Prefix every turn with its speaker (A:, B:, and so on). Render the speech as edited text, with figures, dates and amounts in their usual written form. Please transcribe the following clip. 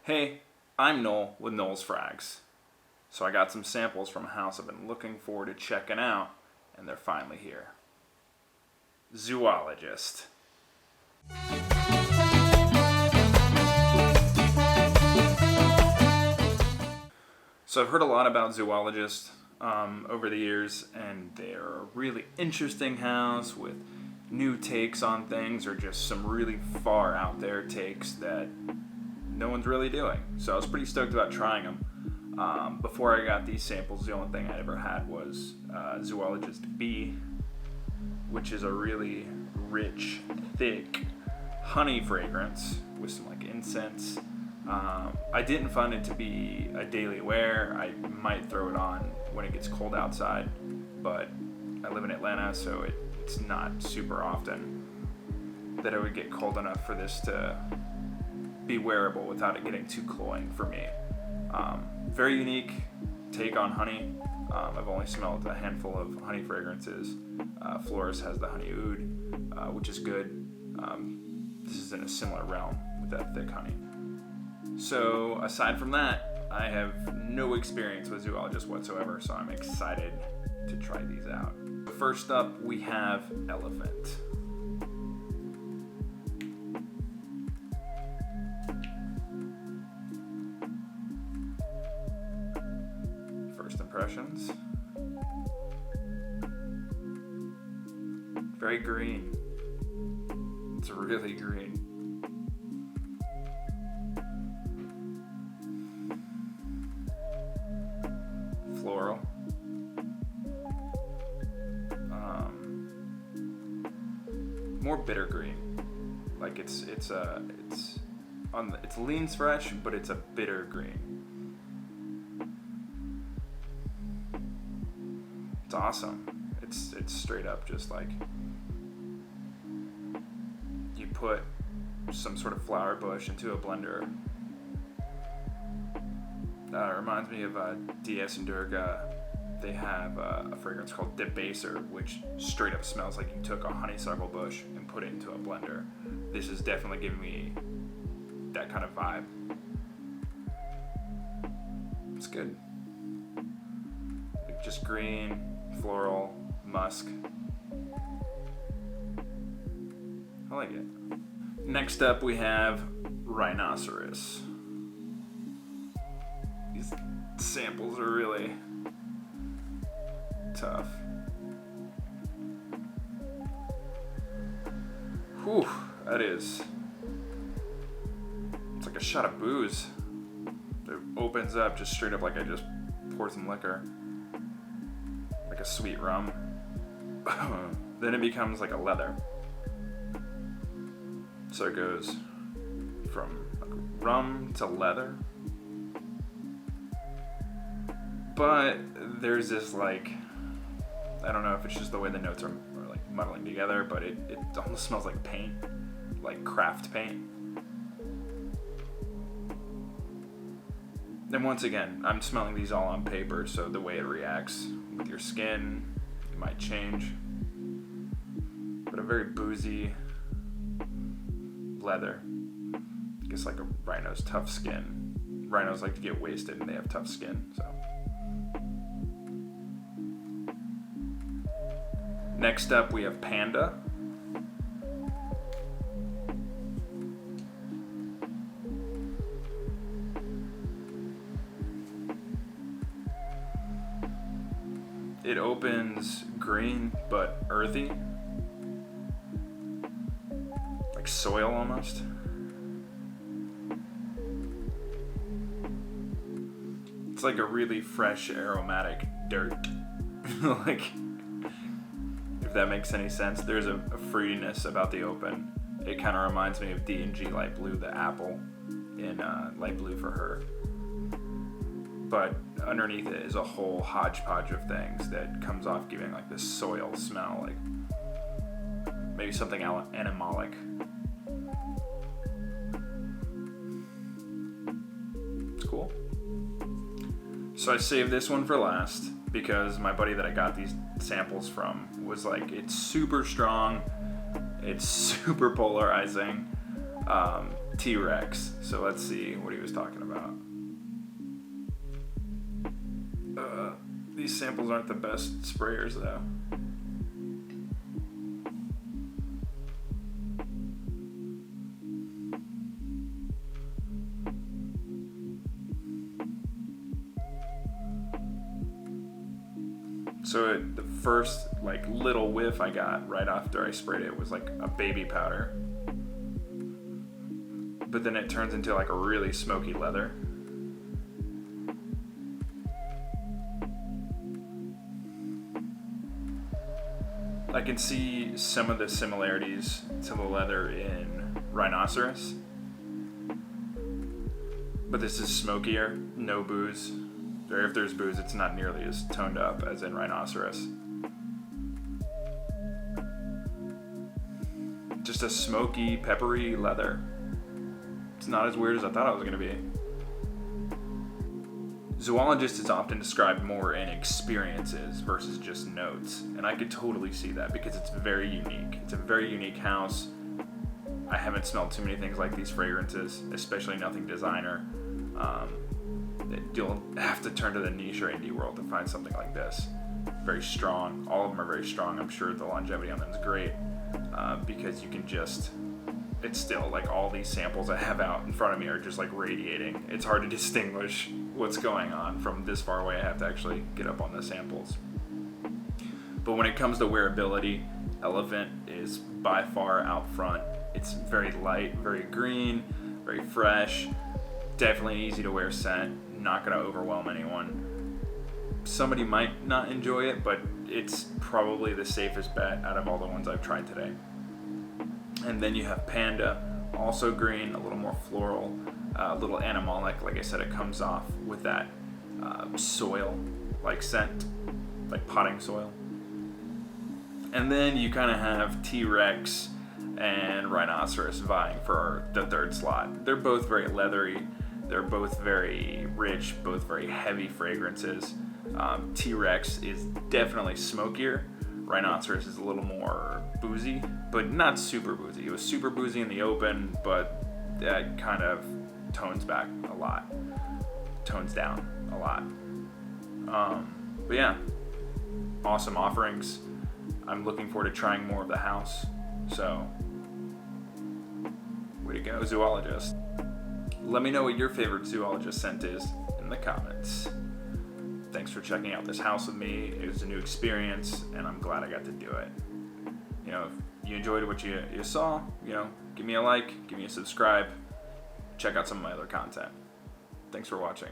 A: Hey, I'm Noel with Noel's Frags. So I got some samples from a house I've been looking forward to checking out, and they're finally here. Zoologist. So I've heard a lot about Zoologist over the years, and they're a really interesting house with new takes on things, or just some really far out there takes that no one's really doing. So I was pretty stoked about trying them. Before I got these samples, the only thing I ever had was Zoologist B, which is a really rich, thick honey fragrance with some like incense. I didn't find it to be a daily wear. I might throw it on when it gets cold outside, but I live in Atlanta, so it's not super often that it would get cold enough for this to be wearable without it getting too cloying for me. Very unique take on honey. I've only smelled a handful of honey fragrances. Florist has the honey oud, which is good. This is in a similar realm with that thick honey. So aside from that, I have no experience with Zoologist whatsoever, so I'm excited to try these out. First up, we have Elephant. First impressions. Very green. It's really green. Floral. More bitter green. Like it leans fresh, but it's a bitter green. It's awesome. It's straight up just like you put some sort of flower bush into a blender. It reminds me of DS and Durga. They have a fragrance called Debaser, which straight up smells like you took a honeysuckle bush and put it into a blender. This is definitely giving me that kind of vibe. It's good. Like just green, floral, musk. I like it. Next up we have Rhinoceros. These samples are really tough. Whew, that is. It's like a shot of booze. It opens up just straight up like I just poured some liquor. Like a sweet rum. Then it becomes like a leather. So it goes from like rum to leather. But there's this like, I don't know if it's just the way the notes are like muddling together, but it almost smells like paint, like craft paint. And once again, I'm smelling these all on paper, so the way it reacts with your skin, it might change. But a very boozy leather. I guess like a rhino's tough skin. Rhinos like to get wasted and they have tough skin, so. Next up, we have Panda. It opens green, but earthy. Like soil almost. It's like a really fresh, aromatic dirt. Like, if that makes any sense. There's a fruitiness about the open. It kind of reminds me of D&G Light Blue, the apple in Light Blue for Her. But underneath it is a whole hodgepodge of things that comes off giving like this soil smell, like maybe something animalic. It's cool. So I saved this one for last because my buddy that I got these samples from was like, it's super strong, it's super polarizing, T-Rex. So let's see what he was talking about. These samples aren't the best sprayers though. So the first like little whiff I got right after I sprayed it was like a baby powder. But then it turns into like a really smoky leather. I can see some of the similarities to the leather in Rhinoceros. But this is smokier, no booze. Or if there's booze, it's not nearly as toned up as in Rhinoceros. Just a smoky, peppery leather. It's not as weird as I thought it was going to be. Zoologist is often described more in experiences versus just notes, and I could totally see that because it's very unique. It's a very unique house. I haven't smelled too many things like these fragrances, especially nothing designer. You'll have to turn to the niche or indie world to find something like this. Very strong. All of them are very strong. I'm sure the longevity on them is great because you can just... It's still like all these samples I have out in front of me are just like radiating. It's hard to distinguish what's going on from this far away. I have to actually get up on the samples. But when it comes to wearability, Elephant is by far out front. It's very light, very green, very fresh. Definitely an easy to wear scent. Not gonna overwhelm anyone. Somebody might not enjoy it, but it's probably the safest bet out of all the ones I've tried today. And then you have Panda, also green, a little more floral, a little animalic. Like I said, it comes off with that soil-like scent, like potting soil. And then you kind of have T-Rex and Rhinoceros vying for the third slot. They're both very leathery. They're both very rich, both very heavy fragrances. T-Rex is definitely smokier. Rhinoceros is a little more boozy, but not super boozy. It was super boozy in the open, but that kind of tones back a lot. Tones down a lot. But yeah, awesome offerings. I'm looking forward to trying more of the house. So, way to go, Zoologist. Let me know what your favorite Zoologist scent is in the comments. Thanks for checking out this house with me. It was a new experience, and I'm glad I got to do it. You know, if you enjoyed what you saw, you know, give me a like, give me a subscribe, check out some of my other content. Thanks for watching.